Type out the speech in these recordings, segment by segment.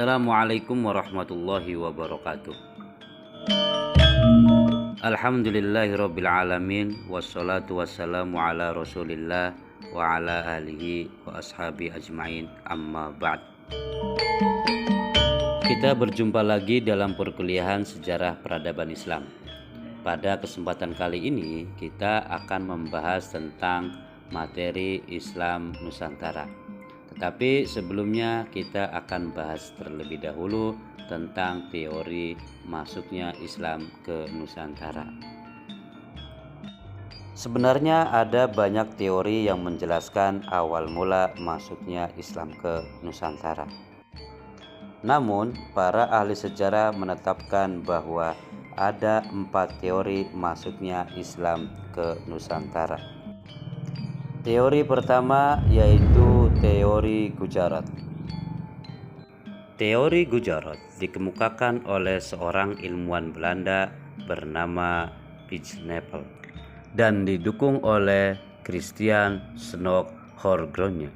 Assalamualaikum warahmatullahi wabarakatuh. Alhamdulillahirabbil alamin wassalatu wassalamu ala Rasulillah wa ala alihi wa ashabi ajmain, amma ba'd. Kita berjumpa lagi dalam perkuliahan sejarah peradaban Islam. Pada kesempatan kali ini kita akan membahas tentang materi Islam Nusantara. Tetapi sebelumnya kita akan bahas terlebih dahulu tentang teori masuknya Islam ke Nusantara. Sebenarnya ada banyak teori yang menjelaskan awal mula masuknya Islam ke Nusantara. Namun, para ahli sejarah menetapkan bahwa ada 4 teori masuknya Islam ke Nusantara. Teori pertama yaitu teori Gujarat. Teori Gujarat dikemukakan oleh seorang ilmuwan Belanda bernama Bijnapel dan didukung oleh Christian Snok-Horgrone.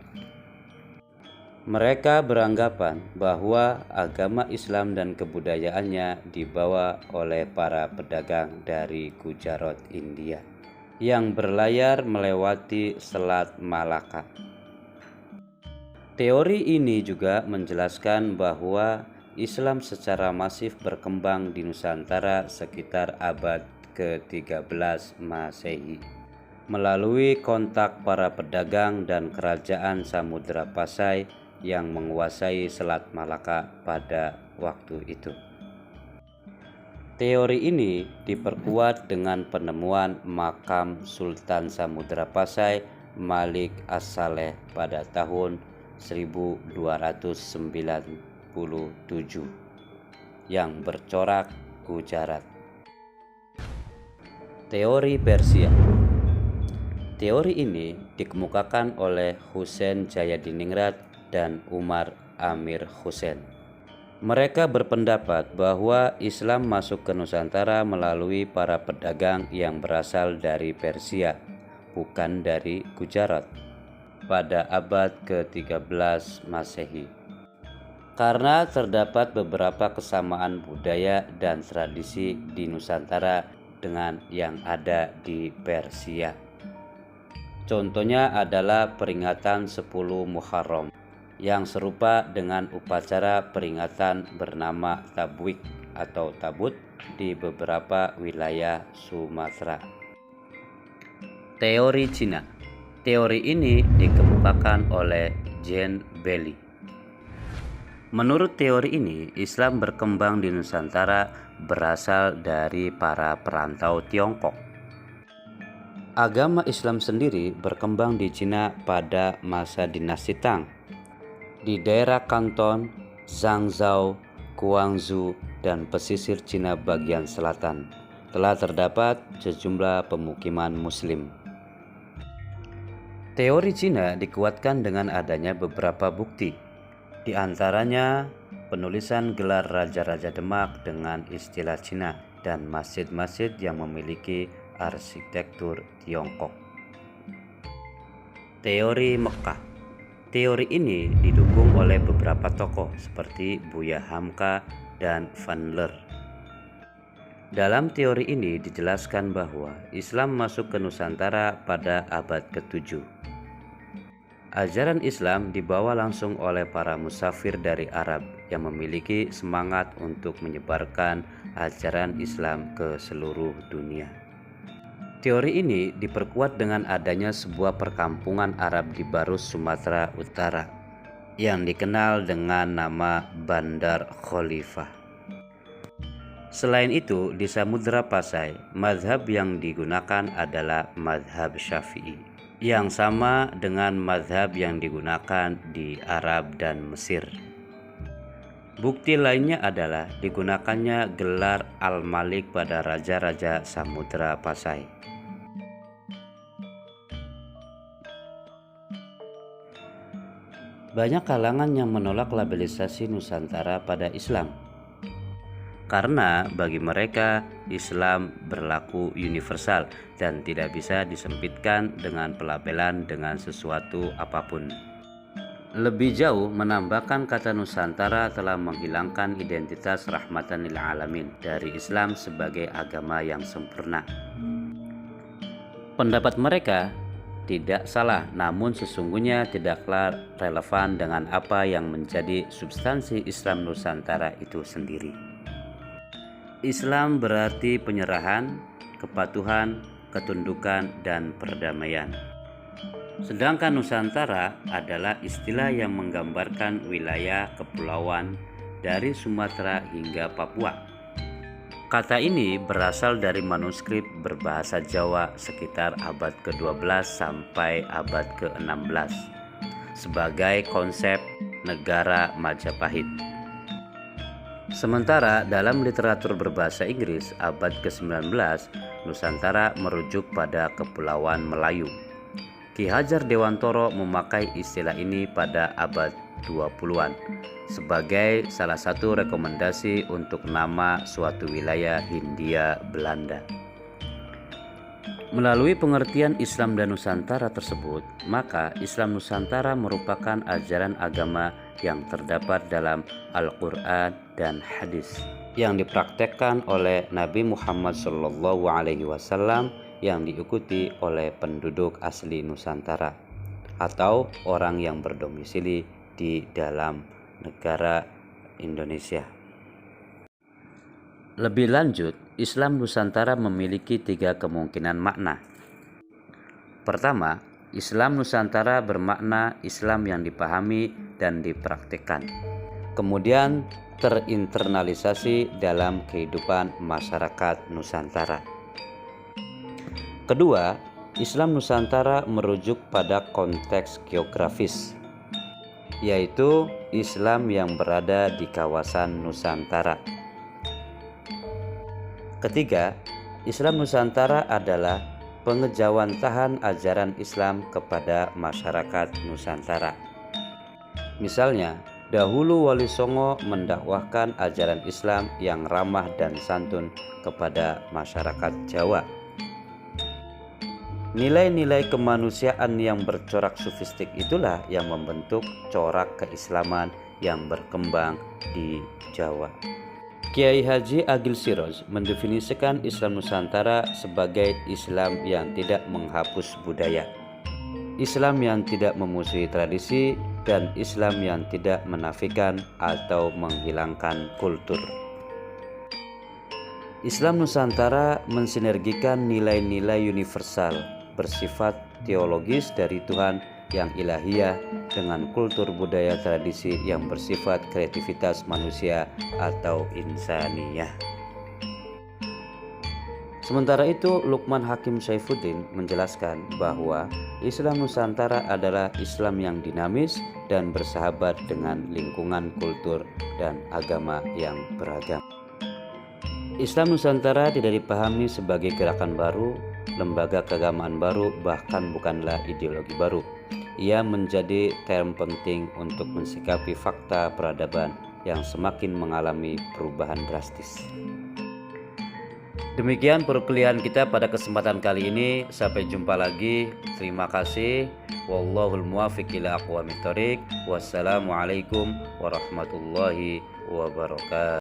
Mereka beranggapan bahwa agama Islam dan kebudayaannya dibawa oleh para pedagang dari Gujarat, India, yang berlayar melewati Selat Malaka. Teori ini juga menjelaskan bahwa Islam secara masif berkembang di Nusantara sekitar abad ke-13 Masehi melalui kontak para pedagang dan kerajaan Samudra Pasai yang menguasai Selat Malaka pada waktu itu. Teori ini diperkuat dengan penemuan makam Sultan Samudra Pasai Malik As-Saleh pada tahun 1297 yang bercorak Gujarat. Teori Persia. Teori ini dikemukakan oleh Husain Jayadiningrat dan Umar Amir Husain. Mereka berpendapat bahwa Islam masuk ke Nusantara melalui para pedagang yang berasal dari Persia, bukan dari Gujarat, pada abad ke-13 Masehi. Karena terdapat beberapa kesamaan budaya dan tradisi di Nusantara dengan yang ada di Persia. Contohnya adalah peringatan 10 Muharram yang serupa dengan upacara peringatan bernama Tabwik atau Tabut di beberapa wilayah Sumatera. Teori Cina. Teori ini dikemukakan oleh Jean Bailly. Menurut teori ini, Islam berkembang di Nusantara berasal dari para perantau Tiongkok. Agama Islam sendiri berkembang di Cina pada masa dinasti Tang. Di daerah Kanton, Zhangzhou, Guangzhou, dan pesisir Cina bagian selatan telah terdapat sejumlah pemukiman Muslim. Teori Cina dikuatkan dengan adanya beberapa bukti, di antaranya penulisan gelar Raja-Raja Demak dengan istilah Cina dan masjid-masjid yang memiliki arsitektur Tiongkok. Teori Mekah. Teori ini didukung oleh beberapa tokoh seperti Buya Hamka dan Van Leer. Dalam teori ini dijelaskan bahwa Islam masuk ke Nusantara pada abad ke-7. Ajaran Islam dibawa langsung oleh para musafir dari Arab yang memiliki semangat untuk menyebarkan ajaran Islam ke seluruh dunia. Teori ini diperkuat dengan adanya sebuah perkampungan Arab di Barus, Sumatera Utara yang dikenal dengan nama Bandar Khalifah. Selain itu, di Samudra Pasai, mazhab yang digunakan adalah mazhab Syafi'i, yang sama dengan mazhab yang digunakan di Arab dan Mesir. Bukti lainnya adalah digunakannya gelar Al-Malik pada raja-raja Samudra Pasai. Banyak kalangan yang menolak labelisasi Nusantara pada Islam, karena bagi mereka Islam berlaku universal dan tidak bisa disempitkan dengan pelabelan dengan sesuatu apapun. Lebih jauh, menambahkan kata Nusantara telah menghilangkan identitas rahmatan lil alamin dari Islam sebagai agama yang sempurna. Pendapat mereka tidak salah, namun sesungguhnya tidaklah relevan dengan apa yang menjadi substansi Islam Nusantara itu sendiri. Islam berarti penyerahan, kepatuhan, ketundukan, dan perdamaian. Sedangkan Nusantara adalah istilah yang menggambarkan wilayah kepulauan dari Sumatera hingga Papua. Kata ini berasal dari manuskrip berbahasa Jawa sekitar abad ke-12 sampai abad ke-16 sebagai konsep negara Majapahit. Sementara dalam literatur berbahasa Inggris abad ke-19, Nusantara merujuk pada Kepulauan Melayu. Ki Hajar Dewantoro memakai istilah ini pada abad 20-an sebagai salah satu rekomendasi untuk nama suatu wilayah Hindia Belanda. Melalui pengertian Islam dan Nusantara tersebut, maka Islam Nusantara merupakan ajaran agama yang terdapat dalam Al-Quran dan hadis yang dipraktekkan oleh Nabi Muhammad SAW yang diikuti oleh penduduk asli Nusantara atau orang yang berdomisili di dalam negara Indonesia. Lebih lanjut, Islam Nusantara memiliki 3 kemungkinan makna. Pertama, Islam Nusantara bermakna Islam yang dipahami dan dipraktikkan, kemudian terinternalisasi dalam kehidupan masyarakat Nusantara. Kedua, Islam Nusantara merujuk pada konteks geografis, yaitu Islam yang berada di kawasan Nusantara. Ketiga, Islam Nusantara adalah pengejawantahan ajaran Islam kepada masyarakat Nusantara. Misalnya, dahulu Wali Songo mendakwahkan ajaran Islam yang ramah dan santun kepada masyarakat Jawa. Nilai-nilai kemanusiaan yang bercorak sufistik itulah yang membentuk corak keislaman yang berkembang di Jawa. Kiai Haji Agil Siroj mendefinisikan Islam Nusantara sebagai Islam yang tidak menghapus budaya, Islam yang tidak memusuhi tradisi, dan Islam yang tidak menafikan atau menghilangkan kultur. Islam Nusantara mensinergikan nilai-nilai universal bersifat teologis dari Tuhan yang ilahiyah dengan kultur budaya tradisi yang bersifat kreativitas manusia atau insaniyah. Sementara itu, Lukman Hakim Saifuddin menjelaskan bahwa Islam Nusantara adalah Islam yang dinamis dan bersahabat dengan lingkungan kultur dan agama yang beragam. Islam Nusantara tidak dipahami sebagai gerakan baru, lembaga keagamaan baru, bahkan bukanlah ideologi baru. Ia menjadi term penting untuk mensikapi fakta peradaban yang semakin mengalami perubahan drastis. Demikian perkuliahan kita pada kesempatan kali ini. Sampai jumpa lagi. Terima kasih. Wallahul muwaffiq ila aqwamit thoriq. Wassalamualaikum warahmatullahi wabarakatuh.